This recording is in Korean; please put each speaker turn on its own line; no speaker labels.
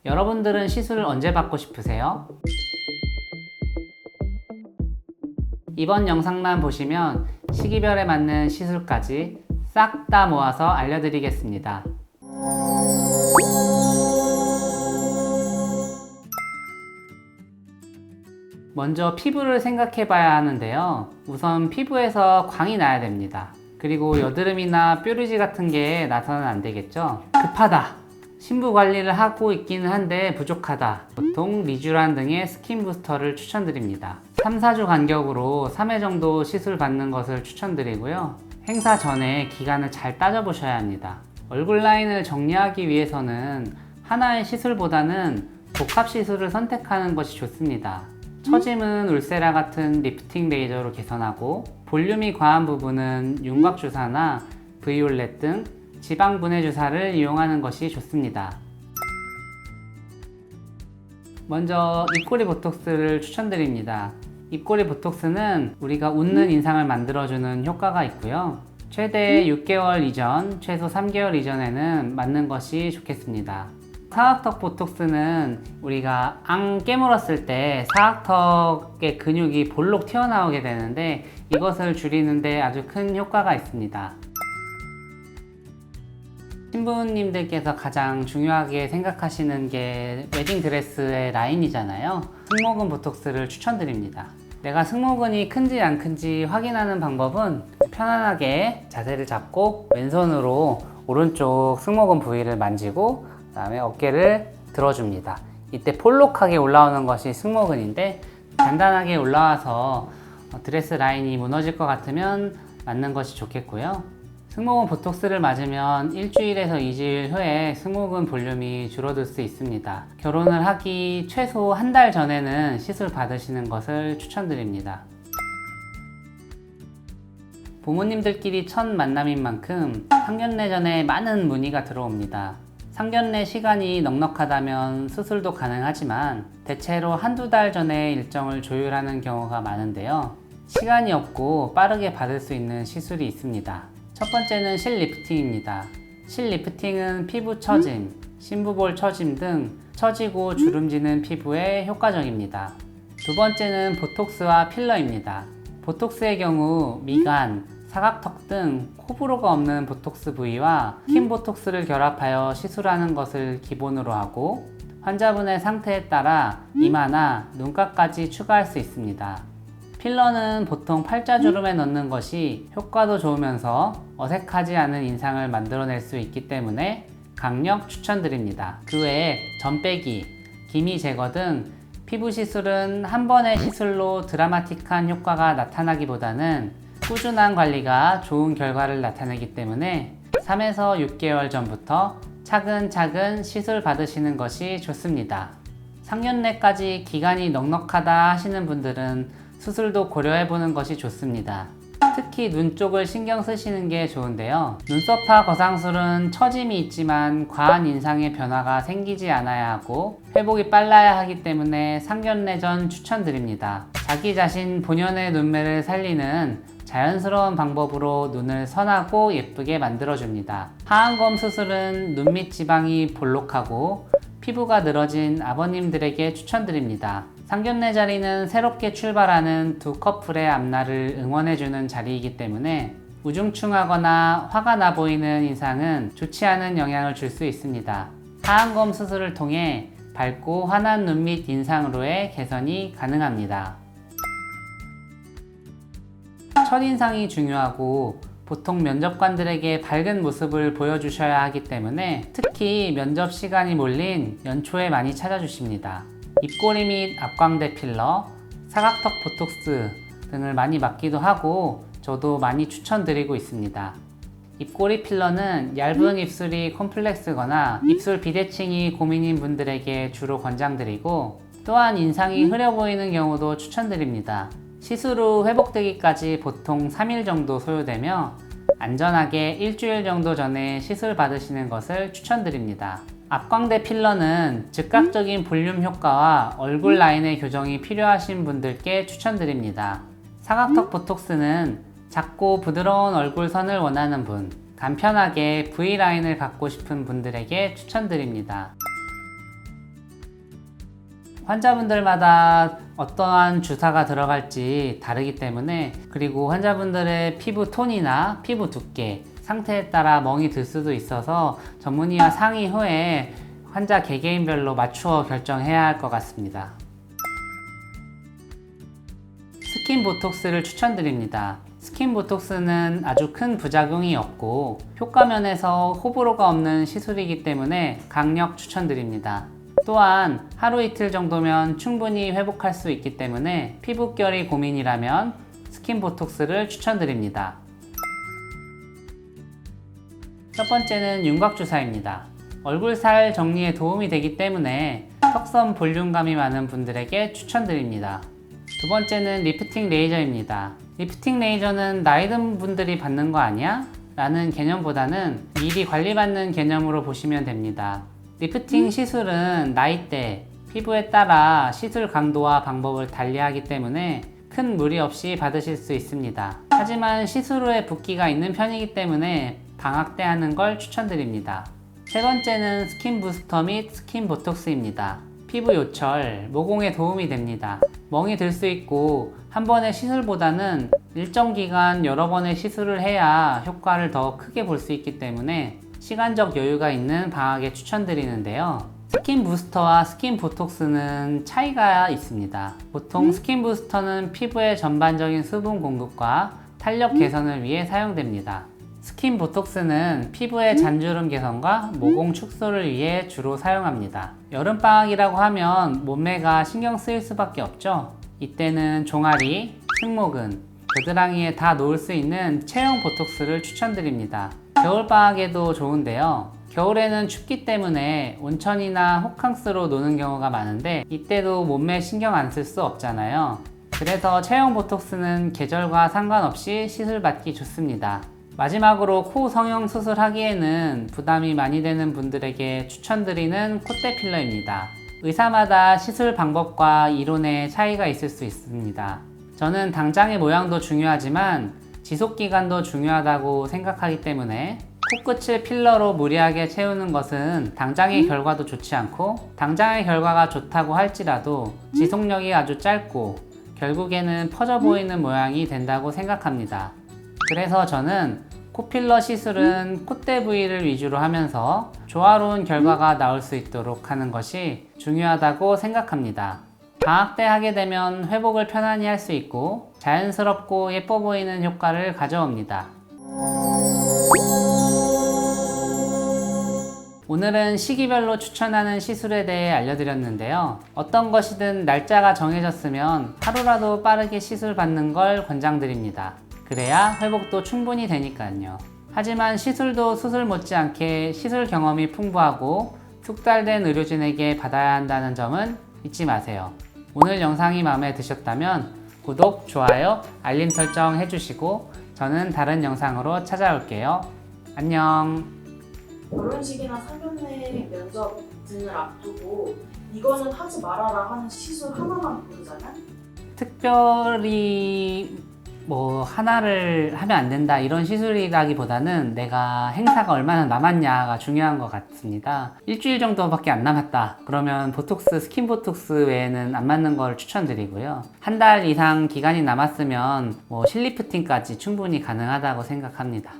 여러분들은 시술을 언제 받고 싶으세요? 이번 영상만 보시면 시기별에 맞는 시술까지 싹 다 모아서 알려드리겠습니다. 먼저 피부를 생각해 봐야 하는데요. 우선 피부에서 광이 나야 됩니다. 그리고 여드름이나 뾰루지 같은 게 나서는 안 되겠죠. 급하다! 신부 관리를 하고 있기는 한데 부족하다. 보통 리쥬란 등의 스킨 부스터를 추천드립니다. 3, 4주 간격으로 3회 정도 시술 받는 것을 추천드리고요. 행사 전에 기간을 잘 따져보셔야 합니다. 얼굴 라인을 정리하기 위해서는 하나의 시술보다는 복합 시술을 선택하는 것이 좋습니다. 처짐은 울세라 같은 리프팅 레이저로 개선하고, 볼륨이 과한 부분은 윤곽 주사나 브이올렛 등 지방 분해 주사를 이용하는 것이 좋습니다. 먼저 입꼬리 보톡스를 추천드립니다. 입꼬리 보톡스는 우리가 웃는 인상을 만들어주는 효과가 있고요. 최대 6개월 이전, 최소 3개월 이전에는 맞는 것이 좋겠습니다. 사각턱 보톡스는 우리가 앙 깨물었을 때 사각턱의 근육이 볼록 튀어나오게 되는데, 이것을 줄이는데 아주 큰 효과가 있습니다. 신부님들께서 가장 중요하게 생각하시는 게 웨딩드레스의 라인이잖아요. 승모근 보톡스를 추천드립니다. 내가 승모근이 큰지 안 큰지 확인하는 방법은 편안하게 자세를 잡고 왼손으로 오른쪽 승모근 부위를 만지고, 그 다음에 어깨를 들어줍니다. 이때 볼록하게 올라오는 것이 승모근인데, 단단하게 올라와서 드레스 라인이 무너질 것 같으면 맞는 것이 좋겠고요. 승모근 보톡스를 맞으면 일주일에서 2주일 후에 승모근 볼륨이 줄어들 수 있습니다. 결혼을 하기 최소 한 달 전에는 시술 받으시는 것을 추천드립니다. 부모님들끼리 첫 만남인 만큼 상견례 전에 많은 문의가 들어옵니다. 상견례 시간이 넉넉하다면 수술도 가능하지만 대체로 한두 달 전에 일정을 조율하는 경우가 많은데요. 시간이 없고 빠르게 받을 수 있는 시술이 있습니다. 첫 번째는 실리프팅입니다. 실리프팅은 피부 처짐, 신부볼 처짐 등 처지고 주름지는 피부에 효과적입니다. 두 번째는 보톡스와 필러입니다. 보톡스의 경우 미간, 사각턱 등 호불호가 없는 보톡스 부위와 흰 보톡스를 결합하여 시술하는 것을 기본으로 하고, 환자분의 상태에 따라 이마나 눈가까지 추가할 수 있습니다. 필러는 보통 팔자주름에 넣는 것이 효과도 좋으면서 어색하지 않은 인상을 만들어낼 수 있기 때문에 강력 추천드립니다. 그 외에 점 빼기, 기미 제거 등 피부 시술은 한 번의 시술로 드라마틱한 효과가 나타나기보다는 꾸준한 관리가 좋은 결과를 나타내기 때문에 3에서 6개월 전부터 차근차근 시술 받으시는 것이 좋습니다. 상견례까지 기간이 넉넉하다 하시는 분들은 수술도 고려해보는 것이 좋습니다. 특히 눈 쪽을 신경 쓰시는 게 좋은데요. 눈썹화 거상술은 처짐이 있지만 과한 인상의 변화가 생기지 않아야 하고 회복이 빨라야 하기 때문에 상견례 전 추천드립니다. 자기 자신 본연의 눈매를 살리는 자연스러운 방법으로 눈을 선하고 예쁘게 만들어줍니다. 하안검 수술은 눈 밑 지방이 볼록하고 피부가 늘어진 아버님들에게 추천드립니다. 상견례 자리는 새롭게 출발하는 두 커플의 앞날을 응원해주는 자리이기 때문에 우중충하거나 화가 나 보이는 인상은 좋지 않은 영향을 줄 수 있습니다. 하안검 수술을 통해 밝고 환한 눈 밑 인상으로의 개선이 가능합니다. 첫인상이 중요하고 보통 면접관들에게 밝은 모습을 보여주셔야 하기 때문에 특히 면접 시간이 몰린 연초에 많이 찾아주십니다. 입꼬리 및 앞광대 필러, 사각턱 보톡스 등을 많이 맞기도 하고 저도 많이 추천드리고 있습니다. 입꼬리 필러는 얇은 입술이 콤플렉스거나 입술 비대칭이 고민인 분들에게 주로 권장드리고, 또한 인상이 흐려 보이는 경우도 추천드립니다. 시술 후 회복되기까지 보통 3일 정도 소요되며 안전하게 일주일 정도 전에 시술 받으시는 것을 추천드립니다. 앞광대 필러는 즉각적인 볼륨 효과와 얼굴 라인의 교정이 필요하신 분들께 추천드립니다. 사각턱 보톡스는 작고 부드러운 얼굴선을 원하는 분, 간편하게 V라인을 갖고 싶은 분들에게 추천드립니다. 환자분들마다 어떠한 주사가 들어갈지 다르기 때문에, 그리고 환자분들의 피부 톤이나 피부 두께, 상태에 따라 멍이 들 수도 있어서 전문의와 상의 후에 환자 개개인별로 맞추어 결정해야 할 것 같습니다. 스킨 보톡스를 추천드립니다. 스킨 보톡스는 아주 큰 부작용이 없고 효과 면에서 호불호가 없는 시술이기 때문에 강력 추천드립니다. 또한 하루 이틀 정도면 충분히 회복할 수 있기 때문에 피부결이 고민이라면 스킨 보톡스를 추천드립니다. 첫 번째는 윤곽주사입니다. 얼굴 살 정리에 도움이 되기 때문에 턱선 볼륨감이 많은 분들에게 추천드립니다. 두 번째는 리프팅 레이저입니다. 리프팅 레이저는 나이 든 분들이 받는 거 아니야? 라는 개념보다는 미리 관리받는 개념으로 보시면 됩니다. 리프팅 시술은 나이대, 피부에 따라 시술 강도와 방법을 달리하기 때문에 큰 무리 없이 받으실 수 있습니다. 하지만 시술 후에 붓기가 있는 편이기 때문에 방학 때 하는 걸 추천드립니다. 세 번째는 스킨 부스터 및 스킨 보톡스입니다. 피부 요철, 모공에 도움이 됩니다. 멍이 들 수 있고 한 번의 시술보다는 일정 기간 여러 번의 시술을 해야 효과를 더 크게 볼 수 있기 때문에 시간적 여유가 있는 방학에 추천드리는데요. 스킨 부스터와 스킨 보톡스는 차이가 있습니다. 보통 스킨 부스터는 피부의 전반적인 수분 공급과 탄력 개선을 위해 사용됩니다. 스킨 보톡스는 피부의 잔주름 개선과 모공 축소를 위해 주로 사용합니다. 여름방학이라고 하면 몸매가 신경 쓰일 수밖에 없죠. 이때는 종아리, 승모근, 겨드랑이에 다 놓을 수 있는 체형 보톡스를 추천드립니다. 겨울방학에도 좋은데요. 겨울에는 춥기 때문에 온천이나 호캉스로 노는 경우가 많은데 이때도 몸매 신경 안 쓸 수 없잖아요. 그래서 체형 보톡스는 계절과 상관없이 시술받기 좋습니다. 마지막으로 코 성형 수술하기에는 부담이 많이 되는 분들에게 추천드리는 콧대 필러입니다. 의사마다 시술 방법과 이론의 차이가 있을 수 있습니다. 저는 당장의 모양도 중요하지만 지속기간도 중요하다고 생각하기 때문에 코끝을 필러로 무리하게 채우는 것은 당장의 결과도 좋지 않고, 당장의 결과가 좋다고 할지라도 지속력이 아주 짧고 결국에는 퍼져 보이는 모양이 된다고 생각합니다. 그래서 저는 코필러 시술은 콧대 부위를 위주로 하면서 조화로운 결과가 나올 수 있도록 하는 것이 중요하다고 생각합니다. 방학 때 하게 되면 회복을 편안히 할 수 있고 자연스럽고 예뻐 보이는 효과를 가져옵니다. 오늘은 시기별로 추천하는 시술에 대해 알려드렸는데요. 어떤 것이든 날짜가 정해졌으면 하루라도 빠르게 시술 받는 걸 권장드립니다. 그래야 회복도 충분히 되니까요. 하지만 시술도 수술 못지않게 시술 경험이 풍부하고 숙달된 의료진에게 받아야 한다는 점은 잊지 마세요. 오늘 영상이 마음에 드셨다면 구독, 좋아요, 알림 설정 해주시고 저는 다른 영상으로 찾아올게요. 안녕.
결혼식이나 상견례 면접 등을 앞두고 이거는 하지 말아라 하는 시술 하나만 고르자면?
특별히 하나를 하면 안 된다 이런 시술이라기보다는 내가 행사가 얼마나 남았냐가 중요한 것 같습니다. 일주일 정도밖에 안 남았다 그러면 보톡스, 스킨 보톡스 외에는 안 맞는 걸 추천드리고요. 한 달 이상 기간이 남았으면 실리프팅까지 충분히 가능하다고 생각합니다.